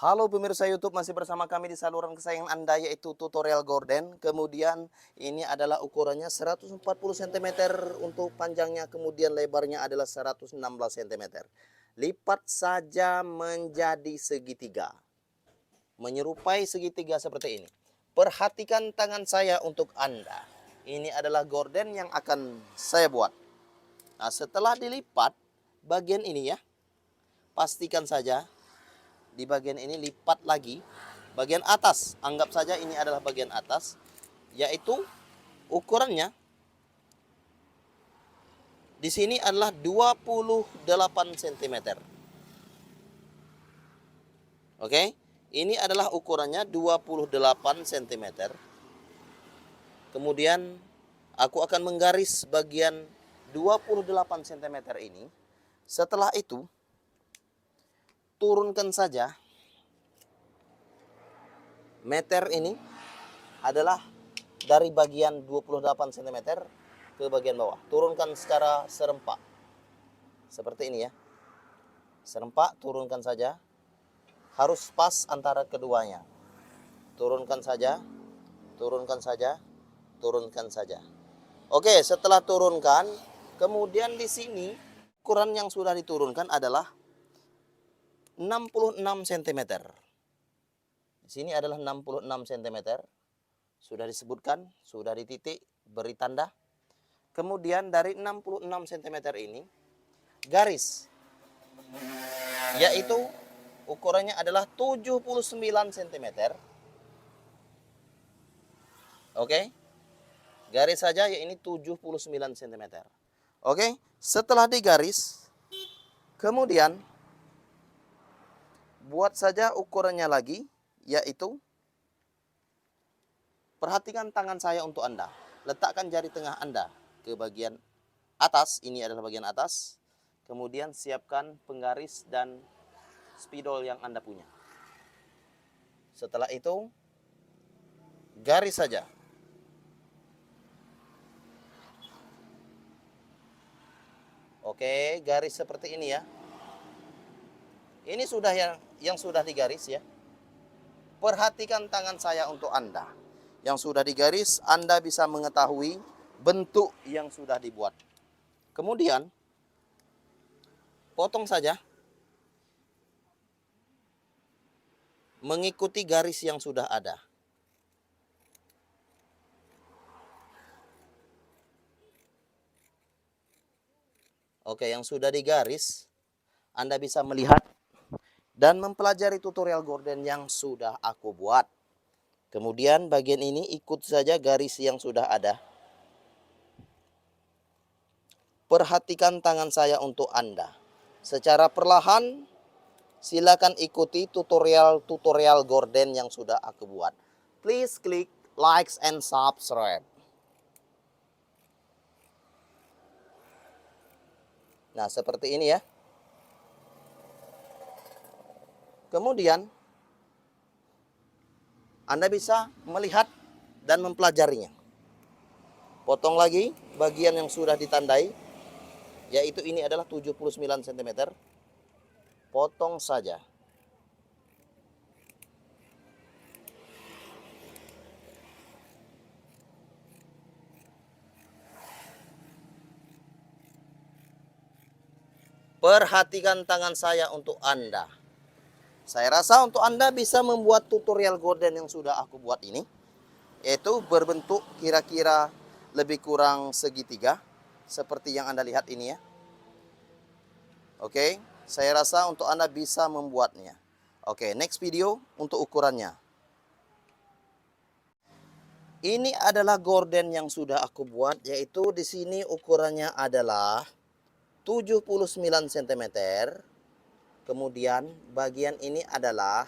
Halo pemirsa YouTube, masih bersama kami di saluran kesayangan Anda yaitu tutorial gorden. Kemudian ini adalah ukurannya 140 cm untuk panjangnya, kemudian lebarnya adalah 116 cm. Lipat saja menjadi segitiga, menyerupai segitiga seperti ini. Perhatikan tangan saya untuk Anda. Ini adalah gorden yang akan saya buat. Nah, setelah dilipat bagian ini ya, pastikan saja di bagian ini lipat lagi bagian atas. Anggap saja ini adalah bagian atas, yaitu ukurannya di sini adalah 28 cm. Oke, ini adalah ukurannya 28 cm. Kemudian aku akan menggaris bagian 28 cm ini. Setelah itu turunkan saja meter ini adalah dari bagian 28 cm ke bagian bawah. Turunkan secara serempak. Seperti ini ya. Serempak, turunkan saja. Harus pas antara keduanya. Turunkan saja, turunkan saja, turunkan saja. Oke, setelah turunkan, kemudian di sini ukuran yang sudah diturunkan adalah 66 cm. Di sini adalah 66 cm. Sudah disebutkan, sudah dititik, beri tanda. Kemudian dari 66 cm ini, garis, yaitu ukurannya adalah 79 cm. Oke, garis saja ya, ini 79 cm. Oke, setelah digaris, kemudian buat saja ukurannya lagi, yaitu perhatikan tangan saya untuk Anda. Letakkan jari tengah Anda ke bagian atas, ini adalah bagian atas. Kemudian siapkan penggaris dan spidol yang Anda punya. Setelah itu, garis saja. Oke, garis seperti ini ya. Ini sudah yang sudah digaris ya. Perhatikan tangan saya untuk Anda. Yang sudah digaris, Anda bisa mengetahui bentuk yang sudah dibuat. Kemudian, potong saja mengikuti garis yang sudah ada. Oke, yang sudah digaris, Anda bisa melihat dan mempelajari tutorial gorden yang sudah aku buat. Kemudian bagian ini ikut saja garis yang sudah ada. Perhatikan tangan saya untuk Anda. Secara perlahan, silakan ikuti tutorial gorden yang sudah aku buat. Please click likes and subscribe. Nah, seperti ini ya. Kemudian Anda bisa melihat dan mempelajarinya. Potong lagi bagian yang sudah ditandai, yaitu ini adalah 79 cm. Potong saja. Perhatikan tangan saya untuk Anda. Saya rasa untuk Anda bisa membuat tutorial gorden yang sudah aku buat ini, yaitu berbentuk kira-kira lebih kurang segitiga, seperti yang Anda lihat ini ya. Oke, saya rasa untuk Anda bisa membuatnya. Oke, next video untuk ukurannya. Ini adalah gorden yang sudah aku buat, yaitu di sini ukurannya adalah 79 cm. Kemudian bagian ini adalah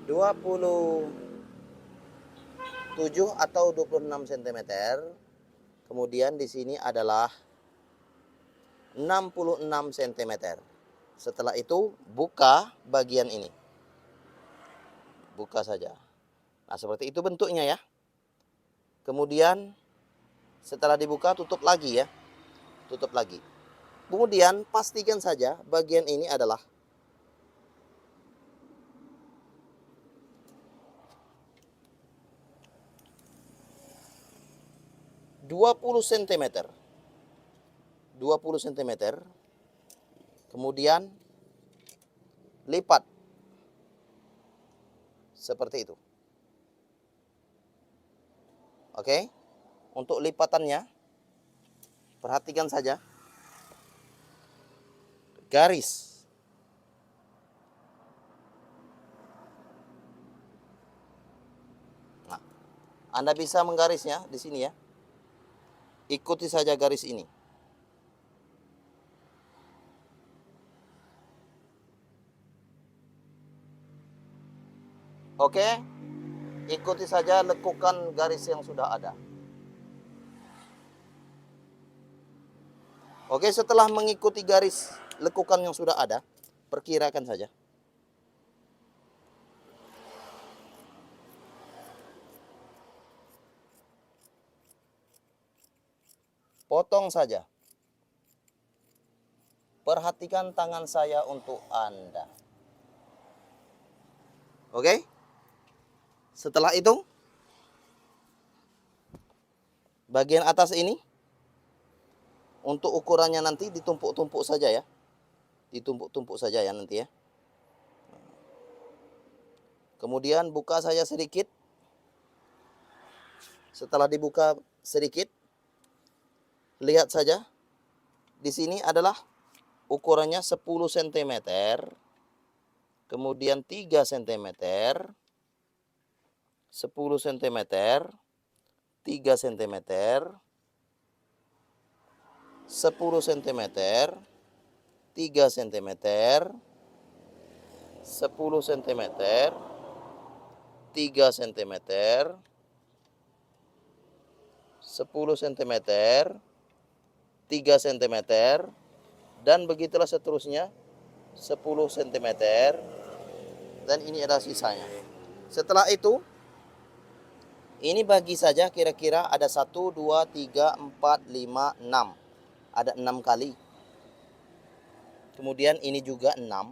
27 atau 26 cm. Kemudian di sini adalah 66 cm. Setelah itu buka bagian ini. Buka saja. Nah, seperti itu bentuknya ya. Kemudian setelah dibuka tutup lagi ya. tutup lagi. Kemudian pastikan saja bagian ini adalah 20 cm. 20 cm. Kemudian lipat seperti itu. Oke. Untuk lipatannya perhatikan saja garis. Nah, Anda bisa menggarisnya di sini ya. Ikuti saja garis ini. Oke. Ikuti saja lekukan garis yang sudah ada. Oke, setelah mengikuti garis lekukan yang sudah ada, perkirakan saja. Potong saja. Perhatikan tangan saya untuk Anda. Oke? Setelah itu, bagian atas ini, untuk ukurannya nanti ditumpuk-tumpuk saja ya. Ditumpuk-tumpuk saja ya nanti ya. Kemudian buka saja sedikit. Setelah dibuka sedikit, lihat saja. Di sini adalah ukurannya 10 cm. Kemudian 3 cm. 10 cm. 3 cm. 10 cm, 3 cm, 10 cm, 3 cm, 10 cm, 3 cm, dan begitulah seterusnya 10 cm, dan ini adalah sisanya. Setelah itu, ini bagi saja kira-kira ada 1, 2, 3, 4, 5, 6. Ada 6 kali. Kemudian ini juga 6.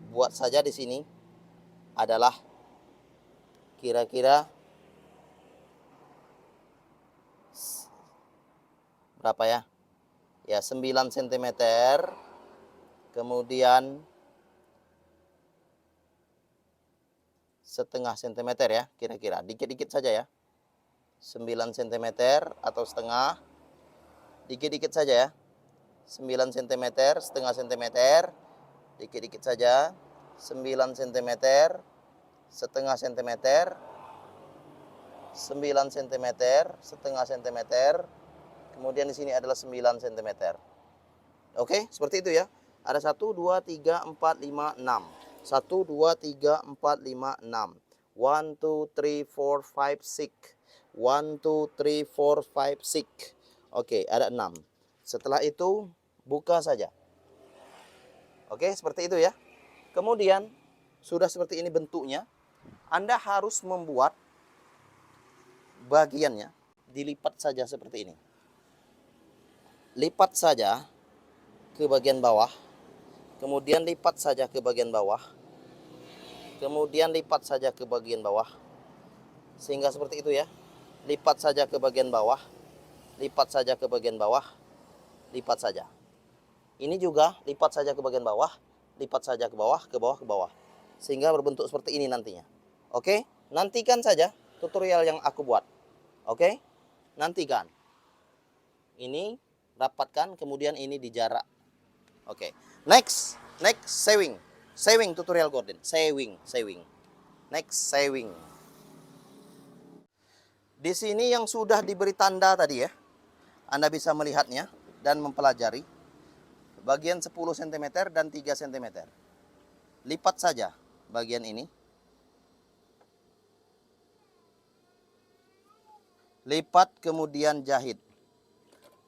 Buat saja di sini adalah kira-kira berapa ya? Ya 9 cm. Kemudian setengah cm ya kira-kira. Dikit-dikit saja ya. 9 cm atau setengah, dikit-dikit saja ya. 9 cm, setengah cm, dikit-dikit saja. 9 cm, setengah cm, 9 cm, setengah cm. Kemudian di sini adalah 9 cm. Oke, seperti itu ya. Ada 1, 2, 3, 4, 5, 6. 1, 2, 3, 4, 5, 6. 1, 2, 3, 4, 5, 6. 1, 2, 3, 4, 5, 6. Oke, ada 6. Setelah itu, buka saja. Oke, seperti itu ya. Kemudian, sudah seperti ini bentuknya. Anda harus membuat bagiannya. Dilipat saja seperti ini. Lipat saja ke bagian bawah. Kemudian lipat saja ke bagian bawah. Kemudian lipat saja ke bagian bawah. Sehingga seperti itu ya. Lipat saja ke bagian bawah, lipat saja ke bagian bawah, lipat saja. Ini juga lipat saja ke bagian bawah, lipat saja ke bawah, ke bawah, ke bawah. Sehingga berbentuk seperti ini nantinya. Oke, nantikan saja tutorial yang aku buat. Oke, nantikan. Ini rapatkan, kemudian ini dijarak. Oke, next sewing. Sewing tutorial Gordon. Sewing. Next sewing. Di sini yang sudah diberi tanda tadi ya, Anda bisa melihatnya dan mempelajari. Bagian 10 cm dan 3 cm. Lipat saja bagian ini. Lipat kemudian jahit.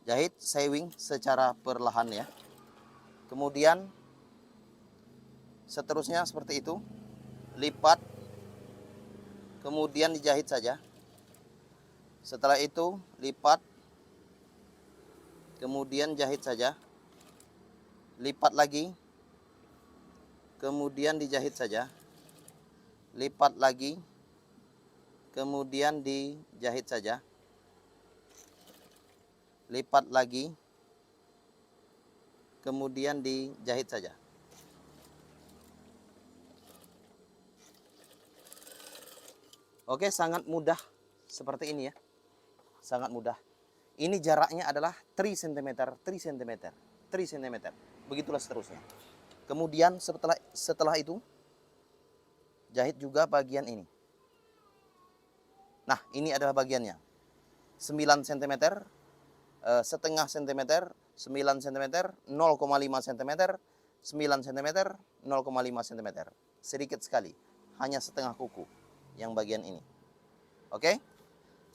Jahit sewing secara perlahan ya. Kemudian seterusnya seperti itu. Lipat. Kemudian dijahit saja. Setelah itu lipat, kemudian jahit saja, lipat lagi, kemudian dijahit saja, lipat lagi, kemudian dijahit saja, lipat lagi, kemudian dijahit saja. Oke, sangat mudah seperti ini ya. Sangat mudah. Ini jaraknya adalah 3 cm, 3 cm, 3 cm. Begitulah seterusnya. Kemudian setelah itu jahit juga bagian ini. Nah, ini adalah bagiannya. 9 cm, setengah cm, 9 cm, 0,5 cm, 9 cm, 0,5 cm. Sedikit sekali, hanya setengah kuku yang bagian ini. Oke?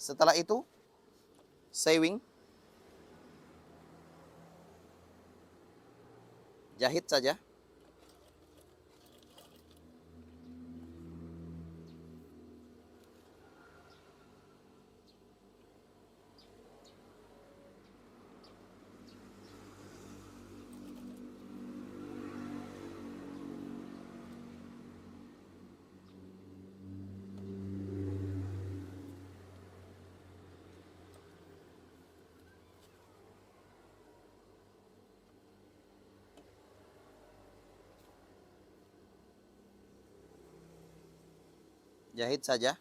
Setelah itu sewing, jahit saja. Jahit saja.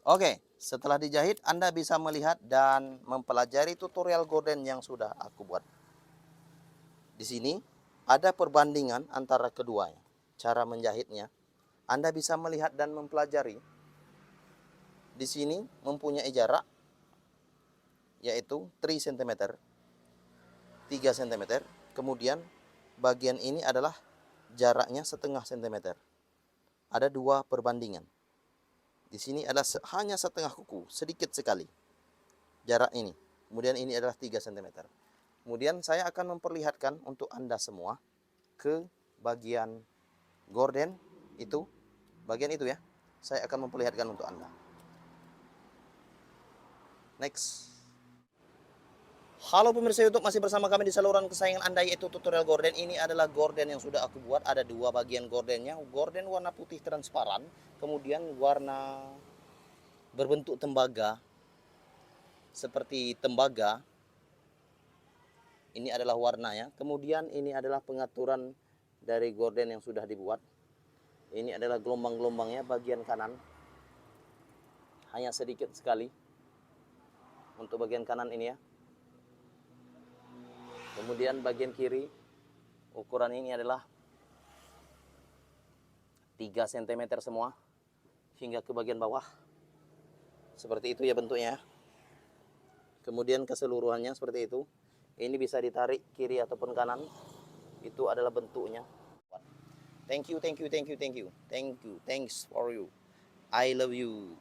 Oke, setelah dijahit Anda bisa melihat dan mempelajari tutorial gorden yang sudah aku buat. Di sini ada perbandingan antara keduanya. Cara menjahitnya, Anda bisa melihat dan mempelajari. Di sini mempunyai jarak yaitu 3 cm, 3 cm. Kemudian bagian ini adalah jaraknya setengah cm. Ada dua perbandingan. Di sini adalah hanya setengah kuku, sedikit sekali jarak ini. Kemudian ini adalah 3 cm. Kemudian saya akan memperlihatkan untuk Anda semua ke bagian gorden itu, bagian itu ya. Saya akan memperlihatkan untuk Anda. Next. Halo pemirsa YouTube, masih bersama kami di saluran kesayangan Anda yaitu tutorial gorden. Ini adalah gorden yang sudah aku buat. Ada dua bagian gordennya. Gorden warna putih transparan, kemudian warna berbentuk tembaga seperti tembaga. Ini adalah warnanya. Kemudian ini adalah pengaturan dari gorden yang sudah dibuat. Ini adalah gelombang-gelombangnya bagian kanan. Hanya sedikit sekali untuk bagian kanan ini ya. Kemudian bagian kiri ukuran ini adalah 3 cm semua hingga ke bagian bawah. Seperti itu ya bentuknya. Kemudian keseluruhannya seperti itu. Ini bisa ditarik kiri ataupun kanan. Itu adalah bentuknya. Thank you, thank you, thank you, thank you. Thank you, thanks for you. I love you.